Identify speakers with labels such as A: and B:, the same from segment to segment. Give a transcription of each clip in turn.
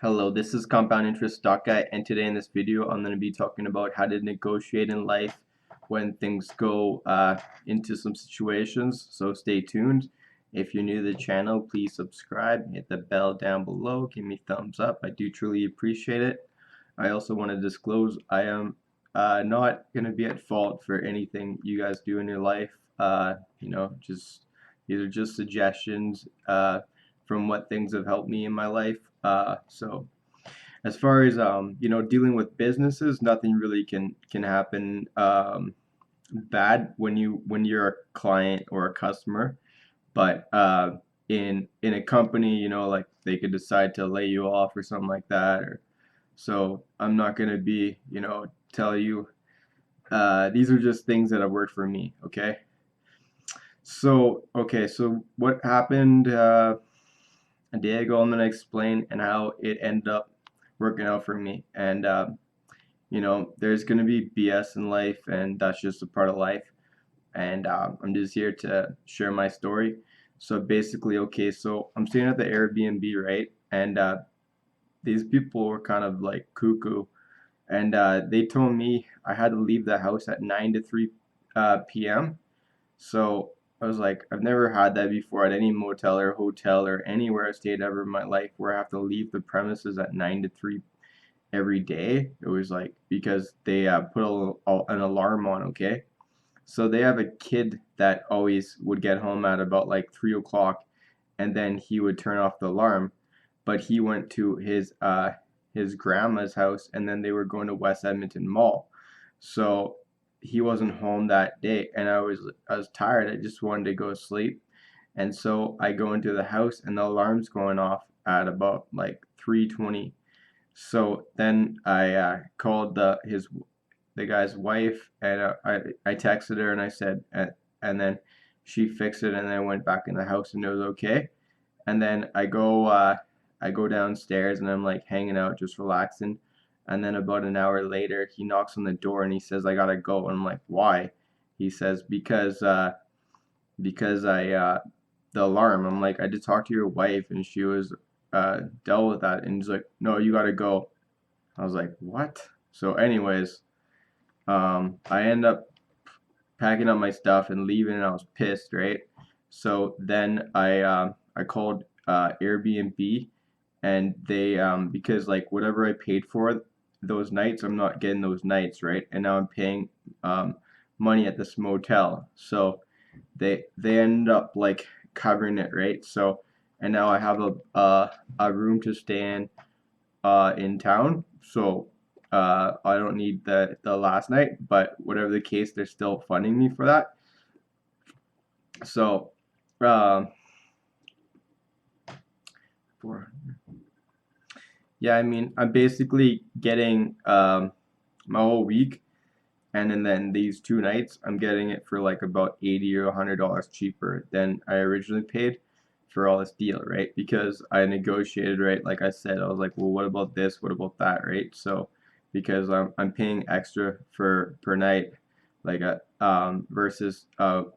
A: Hello, this is Compound Interest Stock Guy, and today in this video I'm going to be talking about how to negotiate in life when things go into some situations, so stay tuned. If you're new to the channel, please subscribe, hit the bell down below, give me thumbs up, I do truly appreciate it. I also want to disclose I am not going to be at fault for anything you guys do in your life. Just these are just suggestions from what things have helped me in my life. So as far as dealing with businesses, nothing really can happen bad when you're a client or a customer. But in a company, like they could decide to lay you off or something like that. Or so I'm not gonna be tell you. These are just things that have worked for me. Okay. So what happened a day ago? I'm gonna explain and how it ended up working out for me. And there's gonna be BS in life, and that's just a part of life. And I'm just here to share my story. So basically, okay, so I'm staying at the Airbnb, right? And these people were kind of like cuckoo, and they told me I had to leave the house at 9 to 3 p.m. So I was like, I've never had that before at any motel or hotel or anywhere I stayed ever in my life where I have to leave the premises at 9 to 3 every day. It was like because they put an alarm on, okay? So they have a kid that always would get home at about like 3 o'clock, and then he would turn off the alarm. But he went to his grandma's house, and then they were going to West Edmonton Mall. So he wasn't home that day, and I was tired. I just wanted to go to sleep, and so I go into the house, and the alarm's going off at about like 3:20. So then I called the guy's wife, and I texted her and I said, and then she fixed it, and then I went back in the house and it was okay. And then I go downstairs and I'm like hanging out, just relaxing. And then about an hour later, he knocks on the door and he says, "I gotta go." And I'm like, "Why?" He says, "Because I the alarm." I'm like, "I did talk to your wife and she was dealt with that." And he's like, "No, you gotta go." I was like, "What?" So, anyways, I end up packing up my stuff and leaving, and I was pissed, right? So then I called Airbnb, and they because like whatever I paid for those nights, I'm not getting those nights, right? And now I'm paying um, money at this motel, so they end up like covering it, right? So and now I have a room to stay in town. So I don't need the last night, but whatever the case, they're still funding me for that. So uh, for yeah, I mean, I'm basically getting my whole week, and then these 2 nights, I'm getting it for like about $80 or $100 cheaper than I originally paid for all this deal, right? Because I negotiated, right? Like I said, I was like, well, what about this? What about that, right? So because I'm paying extra for per night, like versus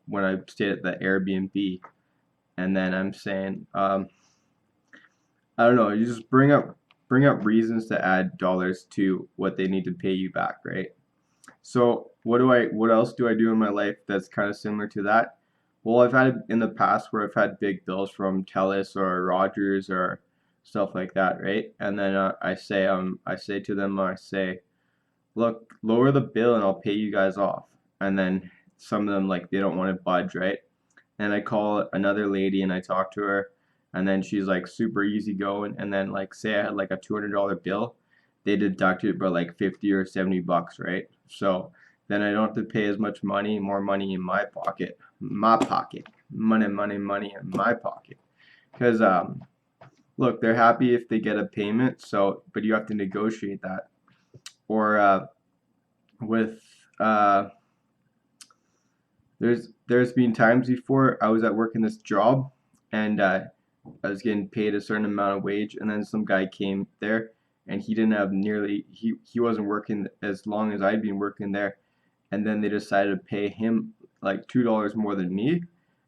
A: when I stayed at the Airbnb, and then I'm saying I don't know, you just bring up reasons to add dollars to what they need to pay you back, right? So what else do I do in my life that's kind of similar to that? Well, I've had in the past where I've had big bills from TELUS or Rogers or stuff like that, right? And then I say to them, I say, look, lower the bill and I'll pay you guys off. And then some of them like they don't want to budge, right? And I call another lady and I talk to her, and then she's like super easygoing. And then like say I had like a $200 bill, they deduct it by like 50 or $70, right? So then I don't have to pay as much money, more money in my pocket, money in my pocket. Because look, they're happy if they get a payment. So, but you have to negotiate that. Or with there's been times before I was at work in this job, and I was getting paid a certain amount of wage, and then some guy came there, and he didn't have nearly he wasn't working as long as I'd been working there, and then they decided to pay him like $2 more than me,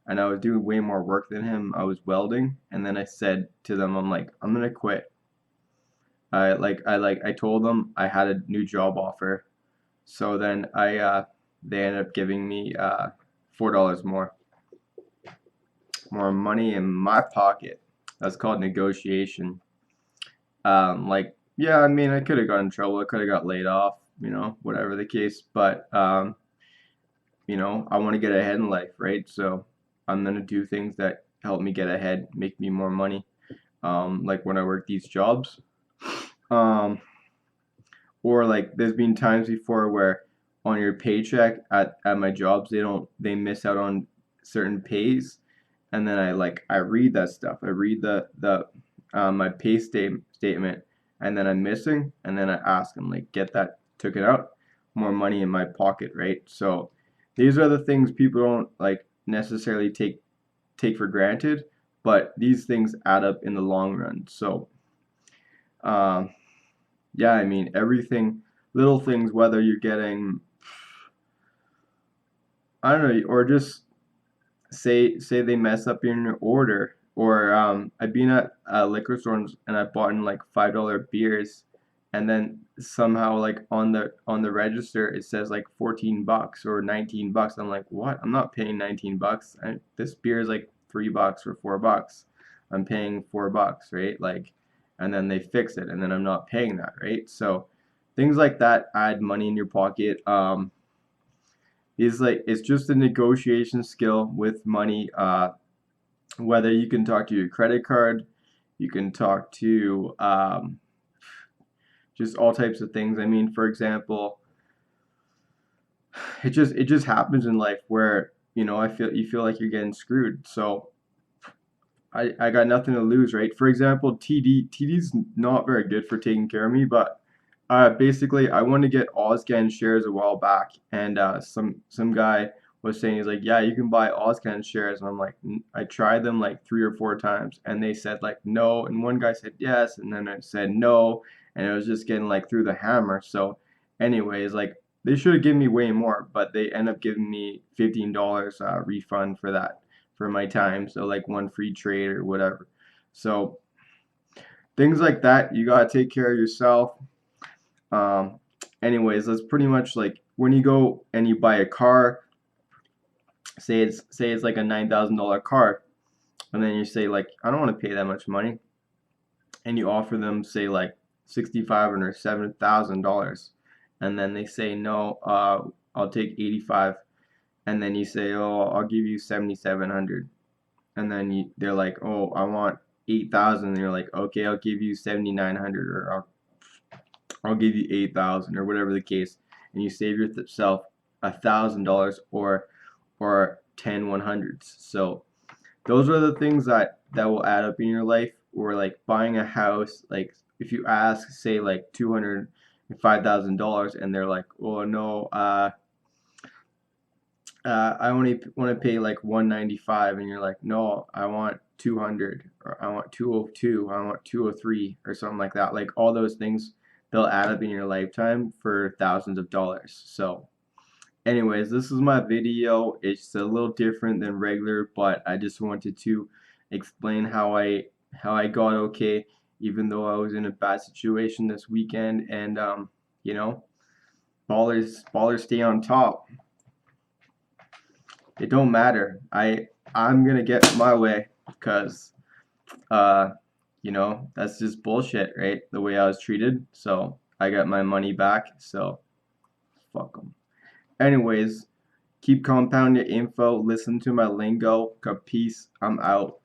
A: and I was doing way more work than him. I was welding, and then I said to them, I'm like, I'm gonna quit. I told them I had a new job offer. So then they ended up giving me $4 more money in my pocket. That's called negotiation. Like, yeah, I mean, I could have got in trouble. I could have got laid off, whatever the case. But I want to get ahead in life, right? So I'm gonna do things that help me get ahead, make me more money. Like when I work these jobs. Um, or like there's been times before where on your paycheck at my jobs they miss out on certain pays, and then I read that stuff. I read the my pay statement, and then I'm missing, and then I ask them like, get that taken out, more money in my pocket, right? So these are the things people don't like necessarily take for granted, but these things add up in the long run. So um, yeah, I mean everything, little things, whether you're getting, I don't know, or just say they mess up in your order, or I've been at liquor stores and I bought in like $5 beers, and then somehow like on the register it says like $14 or $19. I'm like, what? I'm not paying $19. This beer is like $3 or $4. I'm paying $4, right? Like, and then they fix it, and then I'm not paying that, right? So things like that add money in your pocket. Is like it's just a negotiation skill with money. Whether you can talk to your credit card, you can talk to just all types of things. I mean, for example, it just happens in life where you feel like you're getting screwed. So I got nothing to lose, right? For example, TD's not very good for taking care of me, but basically I wanted to get Ozcan shares a while back, and some guy was saying, he's like, yeah, you can buy Ozcan shares, and I'm like, I tried them like 3 or 4 times, and they said like no, and one guy said yes, and then it said no, and it was just getting like through the hammer. So, anyways, like they should have given me way more, but they end up giving me $15 refund for that, for my time. So like one free trade or whatever. So things like that, you gotta take care of yourself. Um, anyways, that's pretty much like when you go and you buy a car. Say it's like a $9,000 car, and then you say like, I don't want to pay that much money, and you offer them say like 65 or $7,000, and then they say no, I'll take 85, and then you say, oh, I'll give you 7,700, and then they're like, oh, I want 8,000, and you're like, okay, I'll give you 7,900, or I'll give you 8,000, or whatever the case, and you save yourself $1,000 or 10 100s. So those are the things that will add up in your life. Or like buying a house, like if you ask say like $205,000, and they're like, oh no, I only want to pay like 195, and you're like, no, I want 200, or I want 202, I want 203, or something like that. Like all those things, they'll add up in your lifetime for thousands of dollars. So anyways, this is my video. It's a little different than regular, but I just wanted to explain how I got okay, even though I was in a bad situation this weekend. And you know, ballers stay on top. It don't matter. I'm gonna get my way, because uh that's just bullshit, right? The way I was treated. So I got my money back. So fuck them. Anyways, keep compounding your info. Listen to my lingo. Peace. I'm out.